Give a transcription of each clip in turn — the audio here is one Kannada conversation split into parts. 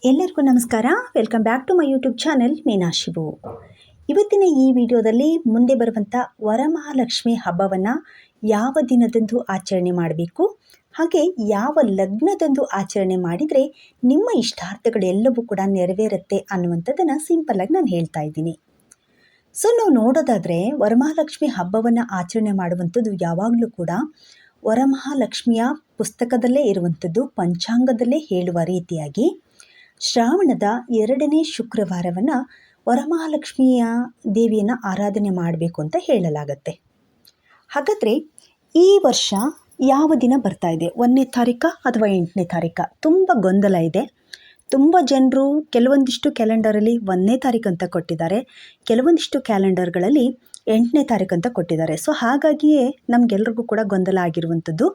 ಎಲ್ಲರಿಗೂ ನಮಸ್ಕಾರ. Welcome back to my YouTube channel Meenashivu. ಇವತ್ತಿನ ಈ ವಿಡಿಯೋದಲ್ಲಿ ಮುಂದೆ ಬರುವಂಥ ವರಮಹಾಲಕ್ಷ್ಮಿ ಹಬ್ಬವನ್ನು ಯಾವ ದಿನದಂದು ಆಚರಣೆ ಮಾಡಬೇಕು, ಹಾಗೆ ಯಾವ ಲಗ್ನದಂದು ಆಚರಣೆ ಮಾಡಿದರೆ ನಿಮ್ಮ ಇಷ್ಟಾರ್ಥಗಳೆಲ್ಲವೂ ಕೂಡ ನೆರವೇರುತ್ತೆ ಅನ್ನುವಂಥದ್ದನ್ನು ಸಿಂಪಲ್ಲಾಗಿ ನಾನು ಹೇಳ್ತಾ ಇದ್ದೀನಿ. ಸೊ ನಾವು ನೋಡೋದಾದರೆ ವರಮಹಾಲಕ್ಷ್ಮಿ ಹಬ್ಬವನ್ನು ಆಚರಣೆ ಮಾಡುವಂಥದ್ದು ಯಾವಾಗಲೂ ಕೂಡ ವರಮಹಾಲಕ್ಷ್ಮಿಯ ಪುಸ್ತಕದಲ್ಲೇ ಇರುವಂಥದ್ದು, ಪಂಚಾಂಗದಲ್ಲೇ ಹೇಳುವ ರೀತಿಯಾಗಿ ಶ್ರಾವಣದ 2ನೇ ಶುಕ್ರವಾರವನ್ನು ವರಮಹಾಲಕ್ಷ್ಮಿಯ ದೇವಿಯನ್ನು ಆರಾಧನೆ ಮಾಡಬೇಕು ಅಂತ ಹೇಳಲಾಗತ್ತೆ. ಹಾಗಾದರೆ ಈ ವರ್ಷ ಯಾವ ದಿನ ಬರ್ತಾ ಇದೆ, 1ನೇ ತಾರೀಕ ಅಥವಾ 8ನೇ ತಾರೀಕ? ತುಂಬ ಗೊಂದಲ ಇದೆ. ತುಂಬ ಜನರು ಕೆಲವೊಂದಿಷ್ಟು ಕ್ಯಾಲೆಂಡರಲ್ಲಿ 1ನೇ ತಾರೀಕು ಅಂತ ಕೊಟ್ಟಿದ್ದಾರೆ, ಕೆಲವೊಂದಿಷ್ಟು ಕ್ಯಾಲೆಂಡರ್ಗಳಲ್ಲಿ 8ನೇ ತಾರೀಕು ಅಂತ ಕೊಟ್ಟಿದ್ದಾರೆ. ಸೊ ಹಾಗಾಗಿಯೇ ನಮಗೆಲ್ರಿಗೂ ಕೂಡ ಗೊಂದಲ ಆಗಿರುವಂಥದ್ದು.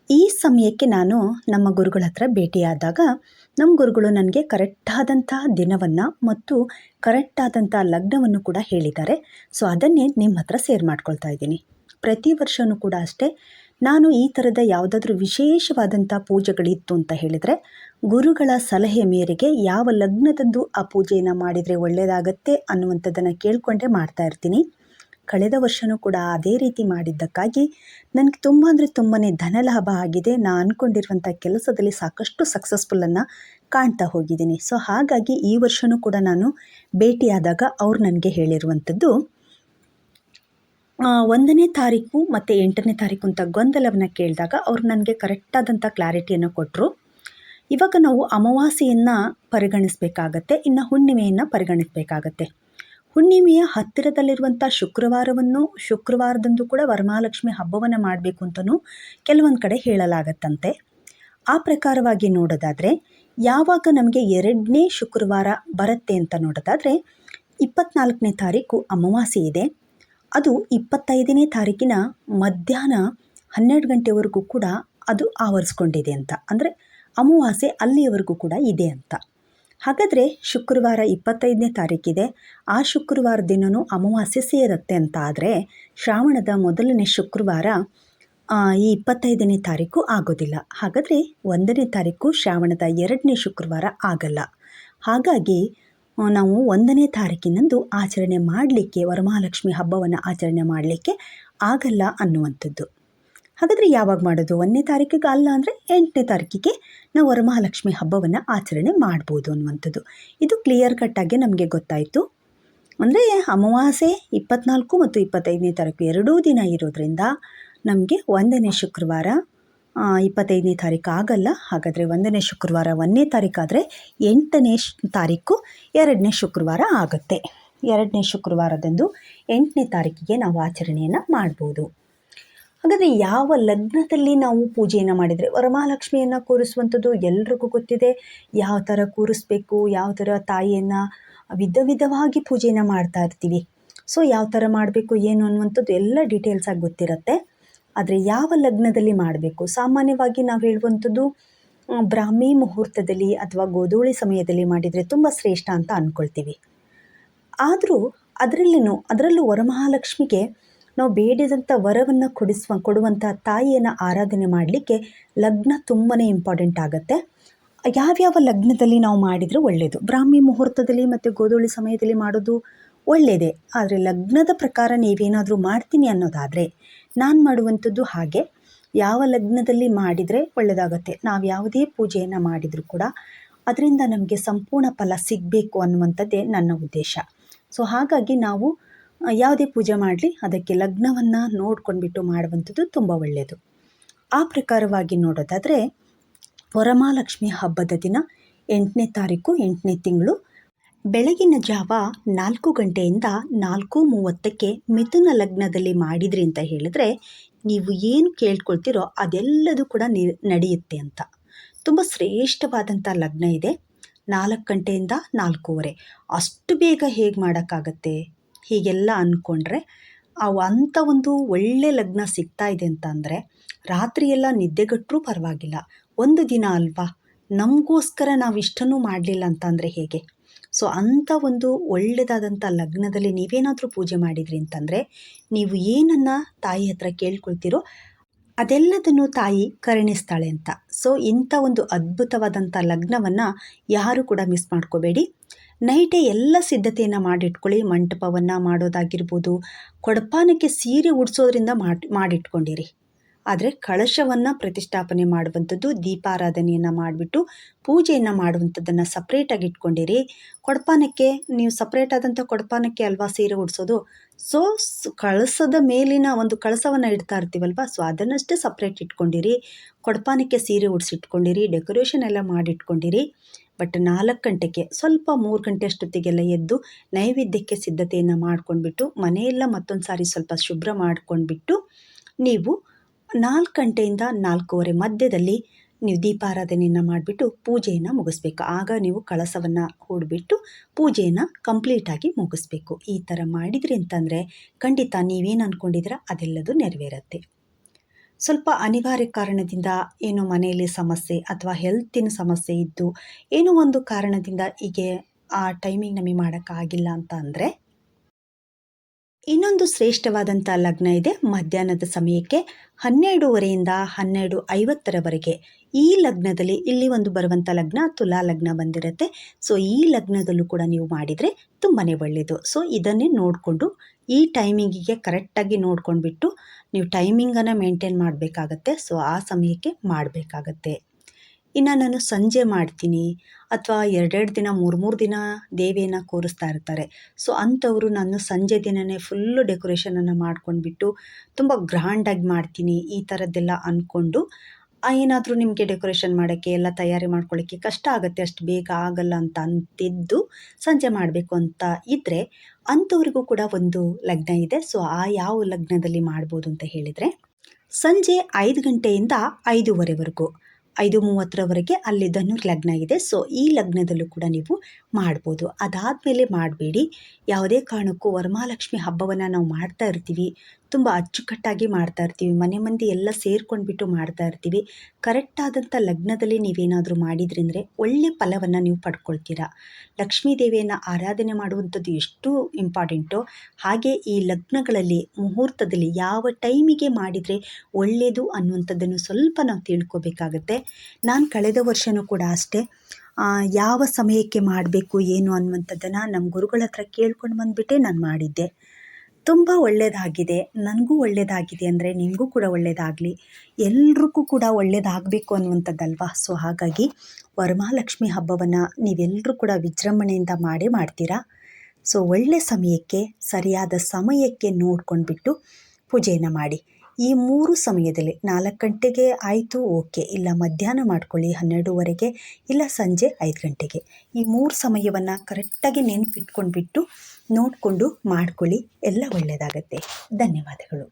ಈ ಸಮಯಕ್ಕೆ ನಾನು ನಮ್ಮ ಗುರುಗಳ ಹತ್ರ ಭೇಟಿಯಾದಾಗ ನಮ್ಮ ಗುರುಗಳು ನನಗೆ ಕರೆಕ್ಟಾದಂಥ ದಿನವನ್ನು ಮತ್ತು ಕರೆಕ್ಟಾದಂಥ ಲಗ್ನವನ್ನು ಕೂಡ ಹೇಳಿದ್ದಾರೆ. ಸೊ ಅದನ್ನೇ ನಿಮ್ಮ ಹತ್ರ ಶೇರ್ ಮಾಡ್ಕೊಳ್ತಾ ಇದ್ದೀನಿ. ಪ್ರತಿ ವರ್ಷವೂ ಕೂಡ ಅಷ್ಟೇ, ನಾನು ಈ ಥರದ ಯಾವುದಾದ್ರೂ ವಿಶೇಷವಾದಂಥ ಪೂಜೆಗಳಿತ್ತು ಅಂತ ಹೇಳಿದರೆ ಗುರುಗಳ ಸಲಹೆ ಮೇರೆಗೆ ಯಾವ ಲಗ್ನದಂದು ಆ ಪೂಜೆಯನ್ನು ಮಾಡಿದರೆ ಒಳ್ಳೆಯದಾಗತ್ತೆ ಅನ್ನುವಂಥದ್ದನ್ನು ಕೇಳಿಕೊಂಡೇ ಮಾಡ್ತಾ ಇರ್ತೀನಿ. ಕಳೆದ ವರ್ಷವೂ ಕೂಡ ಅದೇ ರೀತಿ ಮಾಡಿದ್ದಕ್ಕಾಗಿ ನನಗೆ ತುಂಬ ಅಂದರೆ ತುಂಬಾ ಧನಲಾಭ ಆಗಿದೆ. ನಾನು ಅಂದ್ಕೊಂಡಿರುವಂಥ ಕೆಲಸದಲ್ಲಿ ಸಾಕಷ್ಟು ಸಕ್ಸಸ್ಫುಲ್ಲನ್ನು ಕಾಣ್ತಾ ಹೋಗಿದ್ದೀನಿ. ಸೊ ಹಾಗಾಗಿ ಈ ವರ್ಷವೂ ಕೂಡ ನಾನು ಭೇಟಿಯಾದಾಗ ಅವ್ರು ನನಗೆ ಹೇಳಿರುವಂಥದ್ದು 1ನೇ ತಾರೀಕು ಮತ್ತು 8ನೇ ತಾರೀಕು ಅಂತ ಗೊಂದಲವನ್ನು ಕೇಳಿದಾಗ ಅವ್ರು ನನಗೆ ಕರೆಕ್ಟಾದಂಥ ಕ್ಲಾರಿಟಿಯನ್ನು ಕೊಟ್ಟರು. ಇವಾಗ ನಾವು ಅಮಾವಾಸ್ಯೆಯನ್ನು ಪರಿಗಣಿಸಬೇಕಾಗತ್ತೆ, ಇನ್ನು ಹುಣ್ಣಿಮೆಯನ್ನು ಪರಿಗಣಿಸಬೇಕಾಗತ್ತೆ. ಹುಣ್ಣಿಮೆಯ ಹತ್ತಿರದಲ್ಲಿರುವಂಥ ಶುಕ್ರವಾರದಂದು ಕೂಡ ವರಮಹಾಲಕ್ಷ್ಮಿ ಹಬ್ಬವನ್ನು ಮಾಡಬೇಕು ಅಂತಲೂ ಕೆಲವೊಂದು ಕಡೆ ಹೇಳಲಾಗತ್ತಂತೆ. ಆ ಪ್ರಕಾರವಾಗಿ ನೋಡೋದಾದರೆ ಯಾವಾಗ ನಮಗೆ 2ನೇ ಶುಕ್ರವಾರ ಬರುತ್ತೆ ಅಂತ ನೋಡೋದಾದರೆ 24ನೇ ತಾರೀಕು ಅಮಾವಾಸ್ಯೆ ಇದೆ. ಅದು 25ನೇ ತಾರೀಕಿನ ಮಧ್ಯಾಹ್ನ 12 ಗಂಟೆವರೆಗೂ ಕೂಡ ಅದು ಆವರಿಸ್ಕೊಂಡಿದೆ ಅಂತ, ಅಂದರೆ ಅಮಾವಾಸ್ಯೆ ಅಲ್ಲಿಯವರೆಗೂ ಕೂಡ ಇದೆ ಅಂತ. ಹಾಗಾದರೆ ಶುಕ್ರವಾರ 25ನೇ ತಾರೀಕಿದೆ, ಆ ಶುಕ್ರವಾರ ದಿನವೂ ಅಮಾವಾಸ್ಯೆ ಸೇರುತ್ತೆ ಅಂತ ಆದರೆ ಶ್ರಾವಣದ 1ನೇ ಶುಕ್ರವಾರ ಈ 25ನೇ ತಾರೀಕು ಆಗೋದಿಲ್ಲ. ಹಾಗಾದರೆ 1ನೇ ತಾರೀಕು ಶ್ರಾವಣದ 2ನೇ ಶುಕ್ರವಾರ ಆಗಲ್ಲ. ಹಾಗಾಗಿ ನಾವು 1ನೇ ತಾರೀಕಿನಂದು ಆಚರಣೆ ಮಾಡಲಿಕ್ಕೆ, ವರಮಹಾಲಕ್ಷ್ಮಿ ಹಬ್ಬವನ್ನು ಆಚರಣೆ ಮಾಡಲಿಕ್ಕೆ ಆಗಲ್ಲ ಅನ್ನುವಂಥದ್ದು. ಹಾಗಾದರೆ ಯಾವಾಗ ಮಾಡೋದು? 1ನೇ ತಾರೀಕಿಗೆ ಅಲ್ಲ ಅಂದರೆ 8ನೇ ತಾರೀಕಿಗೆ ನಾವು ವರಮಹಾಲಕ್ಷ್ಮಿ ಹಬ್ಬವನ್ನು ಆಚರಣೆ ಮಾಡ್ಬೋದು ಅನ್ನುವಂಥದ್ದು. ಇದು ಕ್ಲಿಯರ್ ಕಟ್ಟಾಗಿ ನಮಗೆ ಗೊತ್ತಾಯಿತು. ಅಂದರೆ ಅಮಾವಾಸ್ಯೆ 24 ಮತ್ತು 25ನೇ ತಾರೀಕು ಎರಡೂ ದಿನ ಇರೋದ್ರಿಂದ ನಮಗೆ 1ನೇ ಶುಕ್ರವಾರ 25ನೇ ತಾರೀಕು ಆಗಲ್ಲ. ಹಾಗಾದರೆ 1ನೇ ಶುಕ್ರವಾರ 1ನೇ ತಾರೀಕಾದರೆ 8ನೇ ತಾರೀಕು 2ನೇ ಶುಕ್ರವಾರ ಆಗುತ್ತೆ. 2ನೇ ಶುಕ್ರವಾರದಂದು 8ನೇ ತಾರೀಕಿಗೆ ನಾವು ಆಚರಣೆಯನ್ನು ಮಾಡ್ಬೋದು. ಹಾಗಾದರೆ ಯಾವ ಲಗ್ನದಲ್ಲಿ ನಾವು ಪೂಜೆಯನ್ನು ಮಾಡಿದರೆ ವರಮಹಾಲಕ್ಷ್ಮಿಯನ್ನು ಕೂರಿಸುವಂಥದ್ದು ಎಲ್ರಿಗೂ ಗೊತ್ತಿದೆ. ಯಾವ ಥರ ಕೂರಿಸ್ಬೇಕು, ಯಾವ ಥರ ತಾಯಿಯನ್ನು ವಿಧವಾಗಿ ಪೂಜೆಯನ್ನು ಮಾಡ್ತಾ ಇರ್ತೀವಿ. ಸೊ ಯಾವ ಥರ ಮಾಡಬೇಕು ಏನು ಅನ್ನುವಂಥದ್ದು ಎಲ್ಲ ಡೀಟೇಲ್ಸಾಗಿ ಗೊತ್ತಿರುತ್ತೆ. ಆದರೆ ಯಾವ ಲಗ್ನದಲ್ಲಿ ಮಾಡಬೇಕು? ಸಾಮಾನ್ಯವಾಗಿ ನಾವು ಹೇಳುವಂಥದ್ದು ಬ್ರಾಹ್ಮಿ ಮುಹೂರ್ತದಲ್ಲಿ ಅಥವಾ ಗೋಧೂಳಿ ಸಮಯದಲ್ಲಿ ಮಾಡಿದರೆ ತುಂಬ ಶ್ರೇಷ್ಠ ಅಂತ ಅಂದ್ಕೊಳ್ತೀವಿ. ಆದರೂ ಅದರಲ್ಲೂ ವರಮಹಾಲಕ್ಷ್ಮಿಗೆ ನಾವು ಬೇಡಿದಂಥ ವರವನ್ನು ಕೊಡುವಂಥ ತಾಯಿಯನ್ನು ಆರಾಧನೆ ಮಾಡಲಿಕ್ಕೆ ಲಗ್ನ ತುಂಬಾ ಇಂಪಾರ್ಟೆಂಟ್ ಆಗುತ್ತೆ. ಯಾವ್ಯಾವ ಲಗ್ನದಲ್ಲಿ ನಾವು ಮಾಡಿದರೆ ಒಳ್ಳೆಯದು? ಬ್ರಾಹ್ಮಿ ಮುಹೂರ್ತದಲ್ಲಿ ಮತ್ತು ಗೋಧೂಳಿ ಸಮಯದಲ್ಲಿ ಮಾಡೋದು ಒಳ್ಳೆಯದೇ. ಆದರೆ ಲಗ್ನದ ಪ್ರಕಾರ ನೀವೇನಾದರೂ ಮಾಡ್ತೀನಿ ಅನ್ನೋದಾದರೆ ನಾನು ಮಾಡುವಂಥದ್ದು ಹಾಗೆ, ಯಾವ ಲಗ್ನದಲ್ಲಿ ಮಾಡಿದರೆ ಒಳ್ಳೆಯದಾಗತ್ತೆ, ನಾವು ಯಾವುದೇ ಪೂಜೆಯನ್ನು ಮಾಡಿದರೂ ಕೂಡ ಅದರಿಂದ ನಮಗೆ ಸಂಪೂರ್ಣ ಫಲ ಸಿಗಬೇಕು ಅನ್ನುವಂಥದ್ದೇ ನನ್ನ ಉದ್ದೇಶ. ಸೊ ಹಾಗಾಗಿ ನಾವು ಯಾವುದೇ ಪೂಜೆ ಮಾಡಲಿ ಅದಕ್ಕೆ ಲಗ್ನವನ್ನು ನೋಡ್ಕೊಂಡ್ಬಿಟ್ಟು ಮಾಡುವಂಥದ್ದು ತುಂಬ ಒಳ್ಳೆಯದು. ಆ ಪ್ರಕಾರವಾಗಿ ನೋಡೋದಾದರೆ ವರಮಹಾಲಕ್ಷ್ಮಿ ಹಬ್ಬದ ದಿನ 8ನೇ ತಾರೀಕು 8ನೇ ತಿಂಗಳು ಬೆಳಗಿನ ಜಾವ 4 ಗಂಟೆಯಿಂದ 4:30ಕ್ಕೆ ಮಿಥುನ ಲಗ್ನದಲ್ಲಿ ಮಾಡಿದ್ರಿ ಅಂತ ಹೇಳಿದ್ರೆ ನೀವು ಏನು ಕೇಳ್ಕೊಳ್ತೀರೋ ಅದೆಲ್ಲದೂ ಕೂಡ ನಡೆಯುತ್ತೆ ಅಂತ. ತುಂಬ ಶ್ರೇಷ್ಠವಾದಂಥ ಲಗ್ನ ಇದೆ. 4 ಗಂಟೆಯಿಂದ 4:30. ಅಷ್ಟು ಬೇಗ ಹೇಗೆ ಮಾಡೋಕ್ಕಾಗತ್ತೆ? ಹೀಗೆಲ್ಲ ಅಂದ್ಕೊಂಡ್ರೆ ಅಂಥ ಒಂದು ಒಳ್ಳೆ ಲಗ್ನ ಸಿಗ್ತಾ ಇದೆ ಅಂತ ಅಂದರೆ ರಾತ್ರಿಯೆಲ್ಲ ನಿದ್ದೆಗಟ್ಟರೂ ಪರವಾಗಿಲ್ಲ, ಒಂದು ದಿನ ಅಲ್ವಾ, ನಮಗೋಸ್ಕರ ನಾವು ಇಷ್ಟನ್ನು ಮಾಡಲಿಲ್ಲ ಅಂತಂದರೆ ಹೇಗೆ? ಸೊ ಅಂಥ ಒಂದು ಒಳ್ಳೆಯದಾದಂಥ ಲಗ್ನದಲ್ಲಿ ನೀವೇನಾದರೂ ಪೂಜೆ ಮಾಡಿದ್ರಿ ಅಂತಂದರೆ ನೀವು ಏನನ್ನು ತಾಯಿ ಹತ್ರ ಕೇಳ್ಕೊಳ್ತೀರೋ ಅದೆಲ್ಲದನ್ನು ತಾಯಿ ಕರುಣಿಸ್ತಾಳೆ ಅಂತ. ಸೊ ಇಂಥ ಒಂದು ಅದ್ಭುತವಾದಂಥ ಲಗ್ನವನ್ನು ಯಾರು ಕೂಡ ಮಿಸ್ ಮಾಡ್ಕೋಬೇಡಿ. ನೈಟೇ ಎಲ್ಲ ಸಿದ್ಧತೆಯನ್ನು ಮಾಡಿಟ್ಕೊಳ್ಳಿ. ಮಂಟಪವನ್ನು ಮಾಡೋದಾಗಿರ್ಬೋದು, ಕೊಡಪಾನಕ್ಕೆ ಸೀರೆ ಉಡಿಸೋದ್ರಿಂದ ಮಾಡಿಟ್ಕೊಂಡಿರಿ. ಆದರೆ ಕಳಶವನ್ನು ಪ್ರತಿಷ್ಠಾಪನೆ ಮಾಡುವಂಥದ್ದು, ದೀಪಾರಾಧನೆಯನ್ನು ಮಾಡಿಬಿಟ್ಟು ಪೂಜೆಯನ್ನು ಮಾಡುವಂಥದ್ದನ್ನು ಸಪ್ರೇಟಾಗಿ ಇಟ್ಕೊಂಡಿರಿ. ಕೊಡಪಾನಕ್ಕೆ ನೀವು ಸಪ್ರೇಟಾದಂಥ ಕೊಡಪಾನಕ್ಕೆ ಅಲ್ವಾ ಸೀರೆ ಉಡಿಸೋದು. ಸೊ ಕಳಸದ ಮೇಲಿನ ಒಂದು ಕಳಸವನ್ನು ಇಡ್ತಾ ಇರ್ತೀವಲ್ವ, ಸೊ ಅದನ್ನಷ್ಟೇ ಸಪ್ರೇಟ್ ಇಟ್ಕೊಂಡಿರಿ. ಕೊಡಪಾನಕ್ಕೆ ಸೀರೆ ಉಡಿಸಿಟ್ಕೊಂಡಿರಿ, ಡೆಕೋರೇಷನ್ ಎಲ್ಲ ಮಾಡಿಟ್ಕೊಂಡಿರಿ. ಬಟ್ 4 ಗಂಟೆಗೆ ಸ್ವಲ್ಪ 3 ಗಂಟೆ ಅಷ್ಟೊತ್ತಿಗೆಲ್ಲ ಎದ್ದು ನೈವೇದ್ಯಕ್ಕೆ ಸಿದ್ಧತೆಯನ್ನು ಮಾಡ್ಕೊಂಡ್ಬಿಟ್ಟು ಮನೆಯೆಲ್ಲ ಮತ್ತೊಂದು ಸಾರಿ ಸ್ವಲ್ಪ ಶುಭ್ರ ಮಾಡ್ಕೊಂಡ್ಬಿಟ್ಟು ನೀವು 4 ಗಂಟೆಯಿಂದ 4:15 ಮಧ್ಯದಲ್ಲಿ ನೀವು ದೀಪಾರಾಧನೆಯನ್ನು ಮಾಡಿಬಿಟ್ಟು ಪೂಜೆಯನ್ನು ಮುಗಿಸ್ಬೇಕು. ಆಗ ನೀವು ಕಳಸವನ್ನು ಹೂಡಿಬಿಟ್ಟು ಪೂಜೆಯನ್ನು ಕಂಪ್ಲೀಟಾಗಿ ಮುಗಿಸ್ಬೇಕು. ಈ ಥರ ಮಾಡಿದ್ರಿ ಅಂತಂದರೆ ಖಂಡಿತ ನೀವೇನು ಅಂದ್ಕೊಂಡಿದ್ದೀರ ಅದೆಲ್ಲದು ನೆರವೇರುತ್ತೆ. ಸ್ವಲ್ಪ ಅನಿವಾರ್ಯ ಕಾರಣದಿಂದ ಏನೋ ಮನೆಯಲ್ಲಿ ಸಮಸ್ಯೆ ಅಥವಾ ಹೆಲ್ತಿನ ಸಮಸ್ಯೆ ಇದ್ದು ಏನೋ ಒಂದು ಕಾರಣದಿಂದ ಹೀಗೆ ಆ ಟೈಮಿಂಗ್ ನಮಗೆ ಮಾಡೋಕ್ಕಾಗಿಲ್ಲ ಅಂತ ಅಂದರೆ ಇನ್ನೊಂದು ಶ್ರೇಷ್ಠವಾದಂಥ ಲಗ್ನ ಇದೆ. ಮಧ್ಯಾಹ್ನದ ಸಮಯಕ್ಕೆ 12:30ಯಿಂದ 12:50ರವರೆಗೆ ಈ ಲಗ್ನದಲ್ಲಿ ಇಲ್ಲಿ ಒಂದು ಬರುವಂಥ ಲಗ್ನ ತುಲಾ ಲಗ್ನ ಬಂದಿರುತ್ತೆ. ಸೊ ಈ ಲಗ್ನದಲ್ಲೂ ಕೂಡ ನೀವು ಮಾಡಿದರೆ ತುಂಬಾ ಒಳ್ಳೆಯದು. ಸೊ ಇದನ್ನೇ ನೋಡಿಕೊಂಡು ಈ ಟೈಮಿಂಗಿಗೆ ಕರೆಕ್ಟಾಗಿ ನೋಡ್ಕೊಂಡ್ಬಿಟ್ಟು ನೀವು ಟೈಮಿಂಗನ್ನು ಮೇಂಟೈನ್ ಮಾಡಬೇಕಾಗತ್ತೆ. ಸೊ ಆ ಸಮಯಕ್ಕೆ ಮಾಡಬೇಕಾಗತ್ತೆ. ಇನ್ನು ನಾನು ಸಂಜೆ ಮಾಡ್ತೀನಿ ಅಥವಾ 2 ದಿನ 3 ದಿನ ದೇವಿಯನ್ನು ಕೂರಿಸ್ತಾ ಇರ್ತಾರೆ. ಸೊ ಅಂಥವರು ನಾನು ಸಂಜೆ ದಿನವೇ ಫುಲ್ಲು ಡೆಕೋರೇಷನನ್ನು ಮಾಡ್ಕೊಂಡ್ಬಿಟ್ಟು ತುಂಬ ಗ್ರ್ಯಾಂಡಾಗಿ ಮಾಡ್ತೀನಿ ಈ ಥರದ್ದೆಲ್ಲ ಅಂದ್ಕೊಂಡು ಏನಾದರೂ ನಿಮಗೆ ಡೆಕೋರೇಷನ್ ಮಾಡೋಕ್ಕೆ ಎಲ್ಲ ತಯಾರಿ ಮಾಡ್ಕೊಳ್ಳೋಕ್ಕೆ ಕಷ್ಟ ಆಗುತ್ತೆ, ಅಷ್ಟು ಬೇಗ ಆಗಲ್ಲ ಅಂತ ಅಂತಿದ್ದು ಸಂಜೆ ಮಾಡಬೇಕು ಅಂತ ಇದ್ದರೆ ಅಂಥವ್ರಿಗೂ ಕೂಡ ಒಂದು ಲಗ್ನ ಇದೆ. ಸೊ ಆ ಯಾವ ಲಗ್ನದಲ್ಲಿ ಮಾಡ್ಬೋದು ಅಂತ ಹೇಳಿದರೆ ಸಂಜೆ 5 ಗಂಟೆಯಿಂದ 5:15ವರೆಗೂ 5:30ರವರೆಗೆ ಅಲ್ಲಿ ಧನುರ್ ಲಗ್ನ ಇದೆ. ಸೊ ಈ ಲಗ್ನದಲ್ಲೂ ಕೂಡ ನೀವು ಮಾಡ್ಬೋದು. ಅದಾದಮೇಲೆ ಮಾಡಬೇಡಿ. ಯಾವುದೇ ಕಾರಣಕ್ಕೂ ವರಮಹಾಲಕ್ಷ್ಮಿ ಹಬ್ಬವನ್ನು ನಾವು ಮಾಡ್ತಾ ಇರ್ತೀವಿ, ತುಂಬ ಅಚ್ಚುಕಟ್ಟಾಗಿ ಮಾಡ್ತಾ ಇರ್ತೀವಿ, ಮನೆ ಮಂದಿ ಎಲ್ಲ ಸೇರ್ಕೊಂಡ್ಬಿಟ್ಟು ಮಾಡ್ತಾ ಇರ್ತೀವಿ. ಕರೆಕ್ಟಾದಂಥ ಲಗ್ನದಲ್ಲಿ ನೀವೇನಾದರೂ ಮಾಡಿದ್ರಿ ಅಂದರೆ ಒಳ್ಳೆಯ ಫಲವನ್ನು ನೀವು ಪಡ್ಕೊಳ್ತೀರಾ. ಲಕ್ಷ್ಮೀ ದೇವಿಯನ್ನು ಆರಾಧನೆ ಮಾಡುವಂಥದ್ದು ಎಷ್ಟು ಇಂಪಾರ್ಟೆಂಟೋ ಹಾಗೆ ಈ ಲಗ್ನಗಳಲ್ಲಿ ಮುಹೂರ್ತದಲ್ಲಿ ಯಾವ ಟೈಮಿಗೆ ಮಾಡಿದರೆ ಒಳ್ಳೆಯದು ಅನ್ನುವಂಥದ್ದನ್ನು ಸ್ವಲ್ಪ ನಾವು ತಿಳ್ಕೊಬೇಕಾಗತ್ತೆ. ನಾನು ಕಳೆದ ವರ್ಷವೂ ಕೂಡ ಅಷ್ಟೇ ಯಾವ ಸಮಯಕ್ಕೆ ಮಾಡಬೇಕು ಏನು ಅನ್ನುವಂಥದ್ದನ್ನು ನಮ್ಮ ಗುರುಗಳ ಹತ್ರ ಕೇಳ್ಕೊಂಡು ಬಂದುಬಿಟ್ಟೆ ನಾನು ಮಾಡಿದ್ದೆ. ತುಂಬ ಒಳ್ಳೆಯದಾಗಿದೆ. ನನಗೂ ಒಳ್ಳೆಯದಾಗಿದೆ ಅಂದರೆ ನಿಮಗೂ ಕೂಡ ಒಳ್ಳೆಯದಾಗಲಿ, ಎಲ್ರಿಗೂ ಕೂಡ ಒಳ್ಳೆಯದಾಗಬೇಕು ಅನ್ನುವಂಥದ್ದಲ್ವಾ. ಸೊ ಹಾಗಾಗಿ ವರಮಹಾಲಕ್ಷ್ಮಿ ಹಬ್ಬವನ್ನು ನೀವೆಲ್ಲರೂ ಕೂಡ ವಿಜೃಂಭಣೆಯಿಂದ ಮಾಡ್ತೀರಾ. ಸೊ ಒಳ್ಳೆಯ ಸಮಯಕ್ಕೆ ಸರಿಯಾದ ಸಮಯಕ್ಕೆ ನೋಡ್ಕೊಂಡ್ಬಿಟ್ಟು ಪೂಜೆಯನ್ನು ಮಾಡಿ. ಈ 3 ಸಮಯದಲ್ಲಿ 4 ಗಂಟೆಗೆ ಆಯಿತು ಓಕೆ, ಇಲ್ಲ ಮಧ್ಯಾಹ್ನ ಮಾಡ್ಕೊಳ್ಳಿ 12:30ಗೆ, ಇಲ್ಲ ಸಂಜೆ 5 ಗಂಟೆಗೆ. ಈ 3 ಸಮಯವನ್ನು ಕರೆಕ್ಟಾಗಿ ನೆನಪಿಟ್ಕೊಂಡ್ಬಿಟ್ಟು ನೋಡಿಕೊಂಡು ಮಾಡ್ಕೊಳ್ಳಿ, ಎಲ್ಲ ಒಳ್ಳೆಯದಾಗತ್ತೆ. ಧನ್ಯವಾದಗಳು.